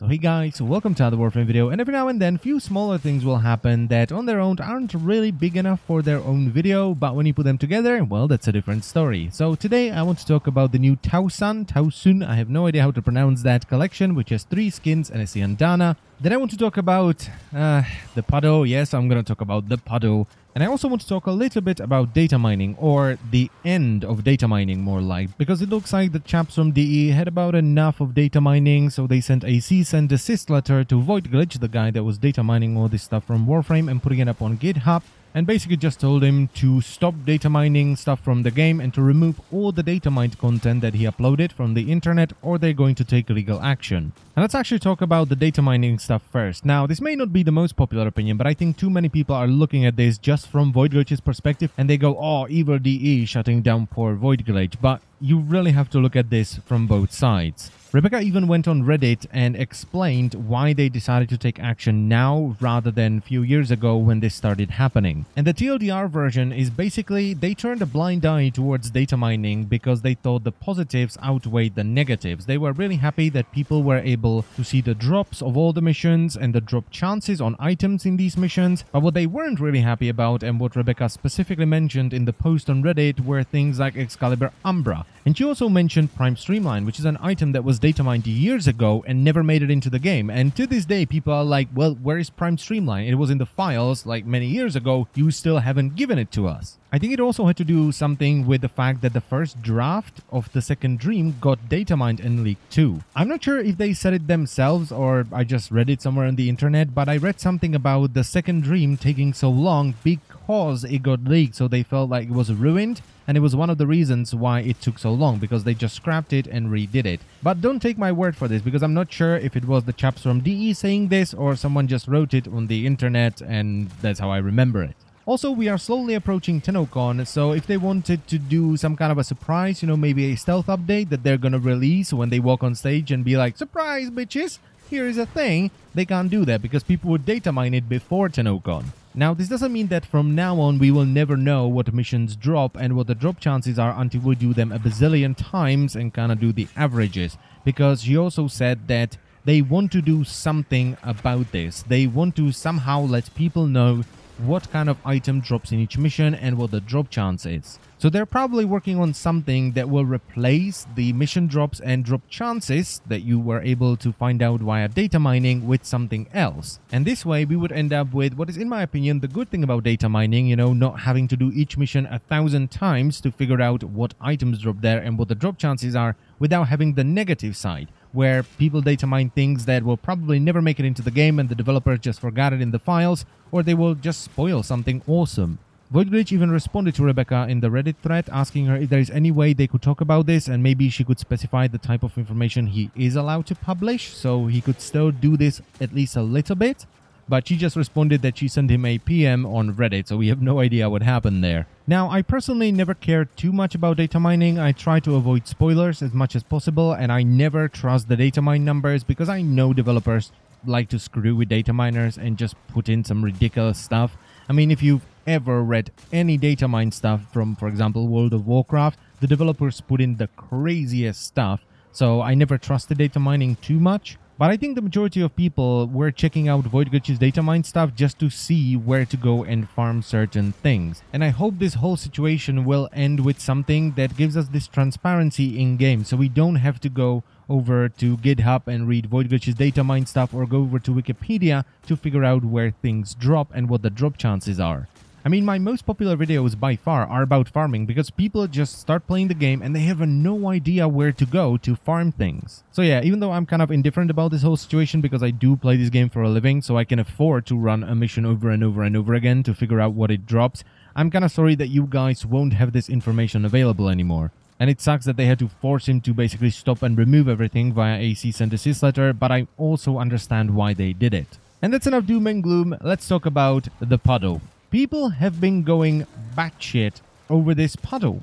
So hey guys, welcome to another Warframe video, and every now and then few smaller things will happen that on their own aren't really big enough for their own video, but when you put them together, well, that's a different story. So today I want to talk about the new Towsun, I have no idea how to pronounce that collection, which has 3 skins and a Siandana. Then I want to talk about the Puddle. Yes, I'm going to talk about the Puddle. And I also want to talk a little bit about data mining, or the end of data mining more like, because it looks like the chaps from DE had about enough of data mining, so they sent a cease and desist letter to Voidglitch, the guy that was data mining all this stuff from Warframe and putting it up on GitHub, and basically just told him to stop data mining stuff from the game and to remove all the data mined content that he uploaded from the internet, or they're going to take legal action. Now let's actually talk about the data mining stuff first. Now this may not be the most popular opinion, but I think too many people are looking at this just from Voidglitch's perspective and they go, oh, evil DE shutting down poor Voidglitch, but you really have to look at this from both sides. Rebecca even went on Reddit and explained why they decided to take action now rather than a few years ago when this started happening. And the TLDR version is basically they turned a blind eye towards data mining because they thought the positives outweighed the negatives. They were really happy that people were able to see the drops of all the missions and the drop chances on items in these missions. But what they weren't really happy about, and what Rebecca specifically mentioned in the post on Reddit, were things like Excalibur Umbra. And she also mentioned Prime Streamline, which is an item that was data mined years ago and never made it into the game. And to this day, people are like, well, where is Prime Streamline? It was in the files like many years ago. You still haven't given it to us. I think it also had to do something with the fact that the first draft of the second dream got data mined and leaked too. I'm not sure if they said it themselves or I just read it somewhere on the internet, but I read something about the second dream taking so long because it got leaked, so they felt like it was ruined. And it was one of the reasons why it took so long, because they just scrapped it and redid it. But don't take my word for this, because I'm not sure if it was the chaps from DE saying this or someone just wrote it on the internet and that's how I remember it. Also, we are slowly approaching TennoCon, so if they wanted to do some kind of a surprise, you know, maybe a stealth update that they're gonna release when they walk on stage and be like, surprise bitches, here is a thing, they can't do that because people would data mine it before TennoCon. Now, this doesn't mean that from now on we will never know what missions drop and what the drop chances are until we do them a bazillion times and kind of do the averages. Because she also said that they want to do something about this. They want to somehow let people know what kind of item drops in each mission and what the drop chance is. So they're probably working on something that will replace the mission drops and drop chances that you were able to find out via data mining with something else. And this way we would end up with what is, in my opinion, the good thing about data mining, you know, not having to do each mission 1,000 times to figure out what items drop there and what the drop chances are without having the negative side, where people data mine things that will probably never make it into the game and the developers just forgot it in the files, or they will just spoil something awesome. Voidglitch even responded to Rebecca in the Reddit thread asking her if there is any way they could talk about this and maybe she could specify the type of information he is allowed to publish so he could still do this at least a little bit. But she just responded that she sent him a PM on Reddit, so we have no idea what happened there. Now, I personally never cared too much about data mining. I try to avoid spoilers as much as possible, and I never trust the data mine numbers because I know developers like to screw with data miners and just put in some ridiculous stuff. I mean, if you've ever read any data mine stuff from, for example, World of Warcraft, the developers put in the craziest stuff, so I never trusted data mining too much. But I think the majority of people were checking out Voidglitch's data mine stuff just to see where to go and farm certain things. And I hope this whole situation will end with something that gives us this transparency in-game, so we don't have to go over to GitHub and read Voidglitch's data mine stuff or go over to Wikipedia to figure out where things drop and what the drop chances are. I mean, my most popular videos by far are about farming because people just start playing the game and they have no idea where to go to farm things. So yeah, even though I'm kind of indifferent about this whole situation because I do play this game for a living, so I can afford to run a mission over and over and over again to figure out what it drops, I'm kind of sorry that you guys won't have this information available anymore. And it sucks that they had to force him to basically stop and remove everything via a cease and desist letter, but I also understand why they did it. And that's enough doom and gloom, let's talk about the Puddle. People have been going batshit over this Puddle.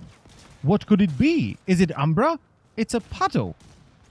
What could it be? Is it Umbra? It's a Puddle.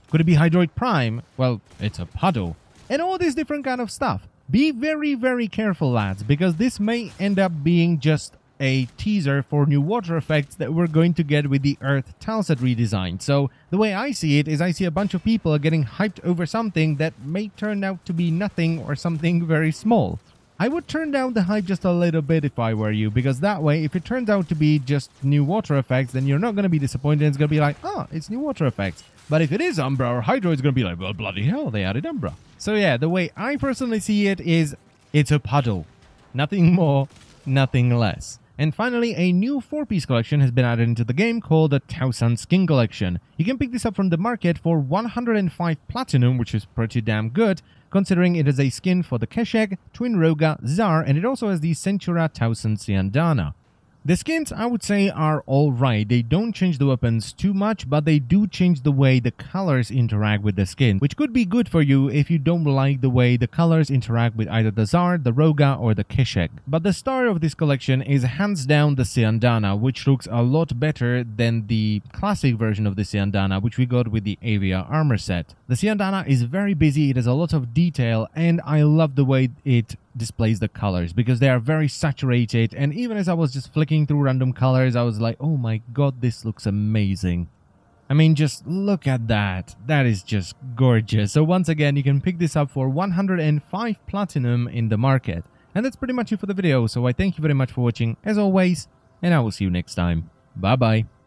Could it be Hydroid Prime? Well, it's a Puddle. And all this different kind of stuff. Be very, very careful, lads, because this may end up being just a teaser for new water effects that we're going to get with the Earth tileset redesign. So the way I see it is I see a bunch of people getting hyped over something that may turn out to be nothing or something very small. I would turn down the hype just a little bit if I were you, because that way, if it turns out to be just new water effects, then you're not going to be disappointed. It's going to be like, oh, it's new water effects. But if it is Umbra or Hydro, it's going to be like, well, bloody hell, they added Umbra. So yeah, the way I personally see it is it's a puddle. Nothing more, nothing less. And finally, a new 4-piece collection has been added into the game called the Towsun Skin Collection. You can pick this up from the market for 105 Platinum, which is pretty damn good, considering it is a skin for the Keshek, Twin Roga, Zar, and it also has the Centura Towsun Siandana. The skins, I would say, are alright. They don't change the weapons too much, but they do change the way the colors interact with the skin, which could be good for you if you don't like the way the colors interact with either the Zar, the Roga, or the Keshek. But the star of this collection is hands down the Siandana, which looks a lot better than the classic version of the Siandana, which we got with the Avia armor set. The Siandana is very busy, it has a lot of detail, and I love the way it displays the colors because they are very saturated, and even as I was just flicking through random colors, I was like, oh my god, this looks amazing. I mean, just look at that. That is just gorgeous. So once again, you can pick this up for 105 Platinum in the market. And that's pretty much it for the video, so I thank you very much for watching, as always, and I will see you next time. Bye bye.